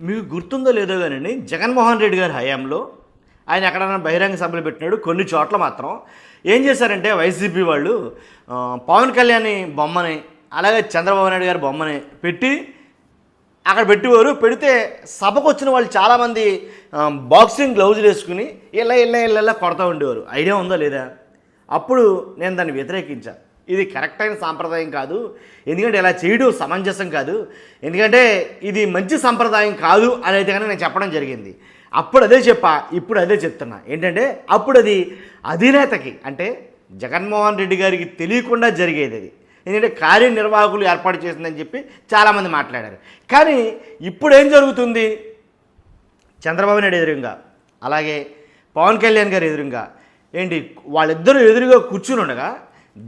మీకు గుర్తుందో లేదో కానండి, జగన్మోహన్ రెడ్డి గారి హయాంలో ఆయన ఎక్కడైనా బహిరంగ సభలు పెట్టినాడు. కొన్ని చోట్ల మాత్రం ఏం చేశారంటే వైసీపీ వాళ్ళు పవన్ కళ్యాణ్ బొమ్మని, అలాగే చంద్రబాబు నాయుడు గారి బొమ్మని పెట్టి అక్కడ పెట్టేవారు. పెడితే సభకు వచ్చిన వాళ్ళు చాలామంది బాక్సింగ్ గ్లౌజులు వేసుకుని ఇలా కొడతా ఉండేవారు. ఐడియా ఉందో లేదా? అప్పుడు నేను దాన్ని వ్యతిరేకించాను. ఇది కరెక్ట్ అయిన సాంప్రదాయం కాదు, ఎందుకంటే ఇలా చేయడం సమంజసం కాదు, ఎందుకంటే ఇది మంచి సంప్రదాయం కాదు అని అయితే కానీ నేను చెప్పడం జరిగింది. అప్పుడు అదే చెప్పా, ఇప్పుడు అదే చెప్తున్నా. ఏంటంటే అప్పుడు అది అధినేతకి, అంటే జగన్మోహన్ రెడ్డి గారికి తెలియకుండా జరిగేది అది. ఎందుకంటే కార్యనిర్వాహకులు ఏర్పాటు చేసిందని చెప్పి చాలామంది మాట్లాడారు. కానీ ఇప్పుడు ఏం జరుగుతుంది? చంద్రబాబు నాయుడు ఎదురుగా, అలాగే పవన్ కళ్యాణ్ గారు ఎదురుగా ఏంటి, వాళ్ళిద్దరూ ఎదురుగా కూర్చుని ఉండగా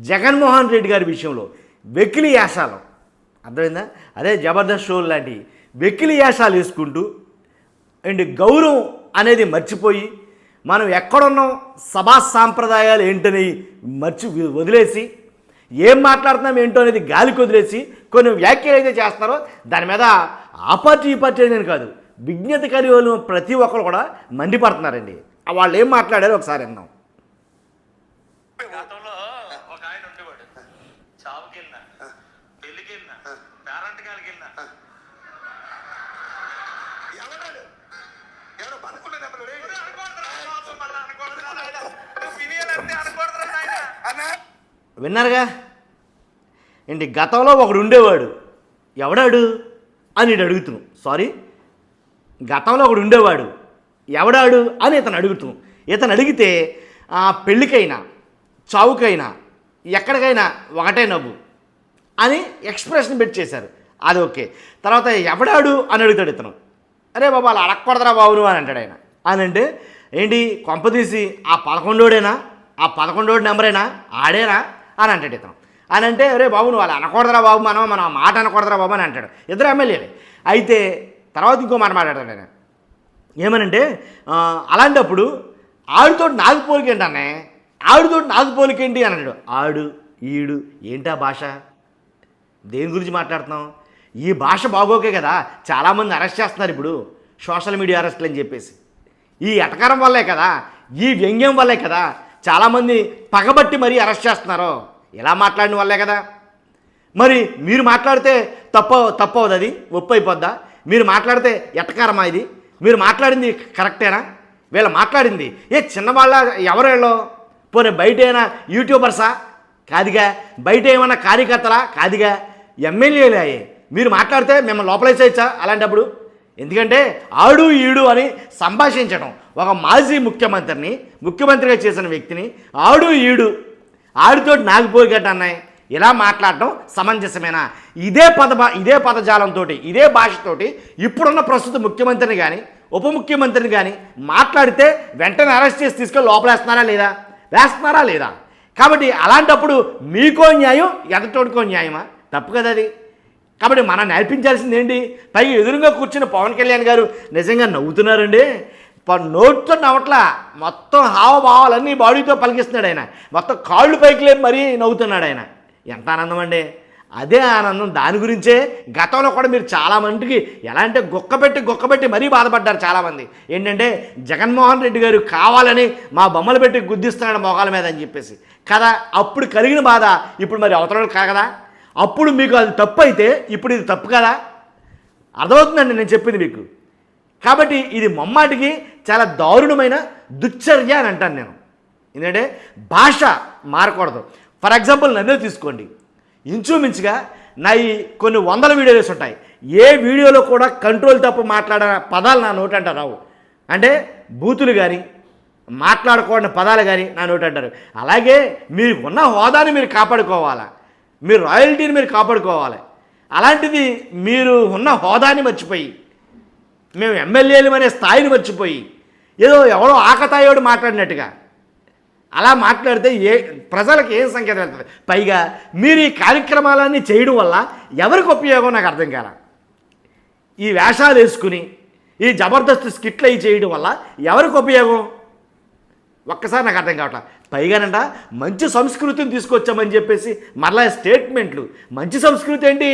జగన్మోహన్ రెడ్డి గారి విషయంలో వెకిలి యాసాలు, అర్థమైందా? అదే జబర్దస్త్ షోలు లాంటి వెకిలి యాసాలు వేసుకుంటూ ఏంటి గౌరవం అనేది మర్చిపోయి, మనం ఎక్కడున్నాం, సభా సాంప్రదాయాలు ఏంటని వదిలేసి, ఏం మాట్లాడుతున్నాం ఏంటో అనేది గాలికి వదిలేసి కొన్ని వ్యాఖ్యలు అయితే చేస్తారో దాని మీద ఆ పార్టీ ఈ పార్టీ అనేది కాదు, విజ్ఞత కలిగి ప్రతి ఒక్కరు కూడా మండిపడుతున్నారండి. వాళ్ళు ఏం మాట్లాడారో ఒకసారి విన్నాం. గతంలో ఒక ఆయన ఉండేవాడు, చావుకి వెళ్ళినా, పెళ్లికి వెళ్ళినా, పేరంటకాలకి వెళ్ళినా విన్నారుగా ఏంటి, గతంలో ఒకడు ఉండేవాడు, ఎవడాడు అని నేను అడుగుతున్నాం. సారీ, గతంలో ఒకడు ఉండేవాడు, ఎవడాడు అని ఇతను అడుగుతున్నాం. ఇతను అడిగితే పెళ్ళికైనా చావుకైనా ఎక్కడికైనా ఒకటే నవ్వు అని ఎక్స్ప్రెషన్ పెట్టి చేశారు. అది ఓకే. తర్వాత ఎవడాడు అని అడుగుతాడు ఇతను. అరే బాబా అలా అడగకూడదురా బాబు నువ్వు అని అంటాడు ఆయన. అని అంటే ఏంటి, కొంపదీసి ఆ 11డేనా, ఆ 11 నెంబరేనా, ఆడేనా అని అంటాడు ఇతను. అని అంటే అరే బాబు నువ్వు అలా అనకూడదురా బాబు, మనం ఆ మాట అనకూడదురా బాబు అని అంటాడు. ఇద్దరు ఎమ్మెల్యేలే. అయితే తర్వాత ఇంకో మాట మాట్లాడతాడు ఆయన. ఏమనంటే అలాంటప్పుడు ఆడితో నాకు పోలికేంటనే, ఆడితో నాకు పోలికేంటి అని అన్నాడు. ఆడు ఈడు ఏంటా భాష, దేని గురించి మాట్లాడుతున్నాం? ఈ భాష బాగోకే కదా చాలామంది అరెస్ట్ చేస్తున్నారు ఇప్పుడు, సోషల్ మీడియా అరెస్టులు అని చెప్పేసి. ఈ ఎటకారం వల్లే కదా, ఈ వ్యంగ్యం వల్లే కదా చాలామంది పగబట్టి మరీ అరెస్ట్ చేస్తున్నారు. ఇలా మాట్లాడిన వల్లే కదా. మరి మీరు మాట్లాడితే తప్పవదు, అది ఒప్పు అయిపోద్దా? మీరు మాట్లాడితే ఎటకారమా ఇది? మీరు మాట్లాడింది కరెక్టేనా? వీళ్ళు మాట్లాడింది చిన్నవాళ్ళ ఎవరు వీళ్ళు? పోనీ బయట ఏమైనా యూట్యూబర్సా? కాదుగా. బయట ఏమైనా కార్యకర్తలా? కాదుగా. ఎమ్మెల్యేలే. మీరు మాట్లాడితే మిమ్మల్ని లోపలేసేయచ్చా అలాంటప్పుడు? ఎందుకంటే ఆడు ఈడు అని సంభాషించడం, ఒక మాజీ ముఖ్యమంత్రిగా చేసిన వ్యక్తిని ఆడు ఈడు, ఆడితో నాకు పోగట్టు అన్నాయి ఇలా మాట్లాడటం సమంజసమేనా? ఇదే పదజాలంతో, ఇదే భాషతోటి ఇప్పుడున్న ప్రస్తుత ముఖ్యమంత్రిని కానీ ఉప ముఖ్యమంత్రిని కానీ మాట్లాడితే వెంటనే అరెస్ట్ చేసి తీసుకొని వేస్తున్నారా లేదా? కాబట్టి అలాంటప్పుడు మీకో న్యాయం, ఎదటోడికో న్యాయమా? తప్పు కదా అది. కాబట్టి మనం నేర్పించాల్సింది ఏంటి? పైగా ఎదురుగా కూర్చున్న పవన్ కళ్యాణ్ గారు నిజంగా నవ్వుతున్నారండి. నోటితో నవ్వట్లా, మొత్తం హావభావాలన్నీ బాడీతో పలికిస్తున్నాడు ఆయన. మొత్తం కాళ్ళు పైకి లేపి మరీ నవ్వుతున్నాడు ఆయన. ఎంత ఆనందం అండి! అదే ఆనందం. దాని గురించే గతంలో కూడా మీరు చాలామందికి ఎలా అంటే గొక్కబెట్టి మరీ బాధపడ్డారు చాలామంది. ఏంటంటే జగన్మోహన్ రెడ్డి గారు కావాలని మా బొమ్మలు పెట్టి గుద్దిస్తున్నాడు మోకాల మీద అని చెప్పేసి కదా. అప్పుడు కలిగిన బాధ ఇప్పుడు మరి అవతల కాగదా? అప్పుడు మీకు అది తప్పు అయితే ఇప్పుడు ఇది తప్పు కదా? అర్థమవుతుందండి నేను చెప్పింది మీకు. కాబట్టి ఇది మొమ్మాటికి చాలా దారుణమైన దుశ్చర్య అని అంటాను నేను. ఎందుకంటే భాష మారకూడదు. ఫర్ ఎగ్జాంపుల్ నన్నే తీసుకోండి, ఇంచుమించుగా నా ఈ కొన్ని వందల వీడియోస్ ఉంటాయి. ఏ వీడియోలో కూడా కంట్రోల్ తప్పు మాట్లాడిన పదాలు నా నోటంట రావు. అంటే బూతులు కానీ మాట్లాడకూడని పదాలు కానీ నా నోటంటారు. అలాగే మీరు ఉన్న హోదాని మీరు కాపాడుకోవాలా, మీరు రాయల్టీని మీరు కాపాడుకోవాలి. అలాంటిది మీరు ఉన్న హోదాని మర్చిపోయి, మేము ఎమ్మెల్యేలు అనే స్థాయిని మర్చిపోయి ఏదో ఎవరో ఆకతాయోడు మాట్లాడినట్టుగా అలా మాట్లాడితే ప్రజలకు ఏం సంకేతం వెళ్తుంది? పైగా మీరు ఈ కార్యక్రమాలన్నీ చేయడం వల్ల ఎవరికి ఉపయోగం నాకు అర్థం కాల. ఈ వేషాలు వేసుకుని ఈ జబర్దస్త్ స్కిట్లు అవి చేయడం వల్ల ఎవరికి ఉపయోగం ఒక్కసారి నాకు అర్థం కావట్లా. పైగానంట మంచి సంస్కృతిని తీసుకొచ్చామని చెప్పేసి మరలా స్టేట్మెంట్లు. మంచి సంస్కృతి ఏంటి?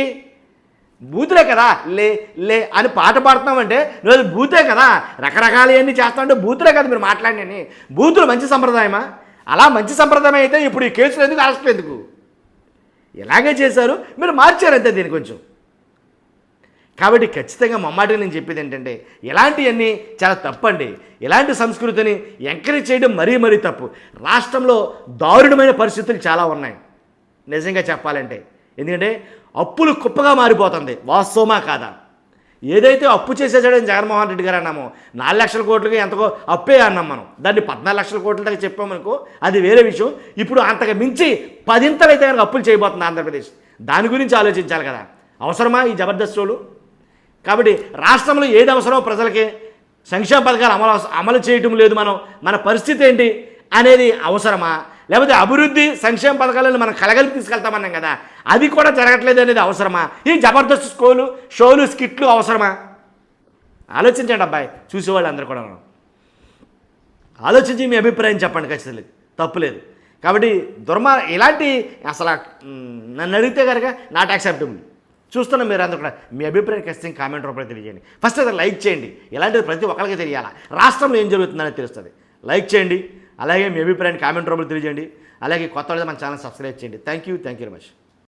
బూతులే కదా, లే లే అని పాట పాడుతున్నామంటే నువ్వు అది బూతే కదా. రకరకాలవన్నీ చేస్తామంటే బూతులే కదా మీరు మాట్లాడినని. బూతులు మంచి సంప్రదాయమా? అలా మంచి సంప్రదాయం అయితే ఇప్పుడు ఈ కేసులు ఎందుకు, అరెస్టులు ఎందుకు? ఇలాగే చేశారు, మీరు మార్చారు అంతే దీన్ని కొంచెం. కాబట్టి ఖచ్చితంగా మమ్మాటిగా నేను చెప్పేది ఏంటంటే ఇలాంటివన్నీ చాలా తప్పండి. ఇలాంటి సంస్కృతిని ఎంకరేజ్ చేయడం మరీ మరీ తప్పు. రాష్ట్రంలో దారుణమైన పరిస్థితులు చాలా ఉన్నాయి నిజంగా చెప్పాలంటే. ఎందుకంటే అప్పులు కుప్పగా మారిపోతుంది. వాస్తవమా కాదా? ఏదైతే అప్పు చేసేసాడని జగన్మోహన్ రెడ్డి గారు అన్నామో 4 లక్షల కోట్లకి ఎంతకో అప్పే అన్నాం మనం. దాన్ని 14 లక్షల కోట్ల దాకా చెప్పామనుకో అది వేరే విషయం. ఇప్పుడు అంతకు మించి 10 అయితే కనుక అప్పులు చేయబోతుంది ఆంధ్రప్రదేశ్. దాని గురించి ఆలోచించాలి కదా. అవసరమా ఈ జబర్దస్త్ షోలు? కాబట్టి రాష్ట్రంలో ఏది అవసరమో ప్రజలకి సంక్షేమ పథకాలు అమలు చేయటం లేదు. మన పరిస్థితి ఏంటి అనేది అవసరమా? లేకపోతే అభివృద్ధి సంక్షేమ పథకాలను మనం కలగలిపి తీసుకెళ్తామన్నాం కదా, అది కూడా జరగట్లేదు అనేది అవసరమా? ఈ జబర్దస్త్ షోలు స్కిట్లు అవసరమా? ఆలోచించండి అబ్బాయి, చూసేవాళ్ళు అందరూ కూడా ఆలోచించి మీ అభిప్రాయం చెప్పండి. ఖచ్చితంగా తప్పులేదు. కాబట్టి ఇలాంటి అసలు నన్ను అడిగితే కనుక నాట్ యాక్సెప్టబుల్. చూస్తున్నా మీరు అందరూ కూడా మీ అభిప్రాయం ఖచ్చితంగా కామెంట్ రూపంలో తెలియజేయండి. ఫస్ట్ అది లైక్ చేయండి. ఇలాంటిది ప్రతి ఒక్కరికి తెలియాలా, రాష్ట్రంలో ఏం జరుగుతుందని తెలుస్తుంది. లైక్ చేయండి, అలాగే మీ అభిప్రాయాన్ని కామెంట్ రూపంలో తెలియజేయండి. అలాగే కొత్త మన ఛానల్ సబ్స్క్రైబ్ చేయండి. Thank you very much.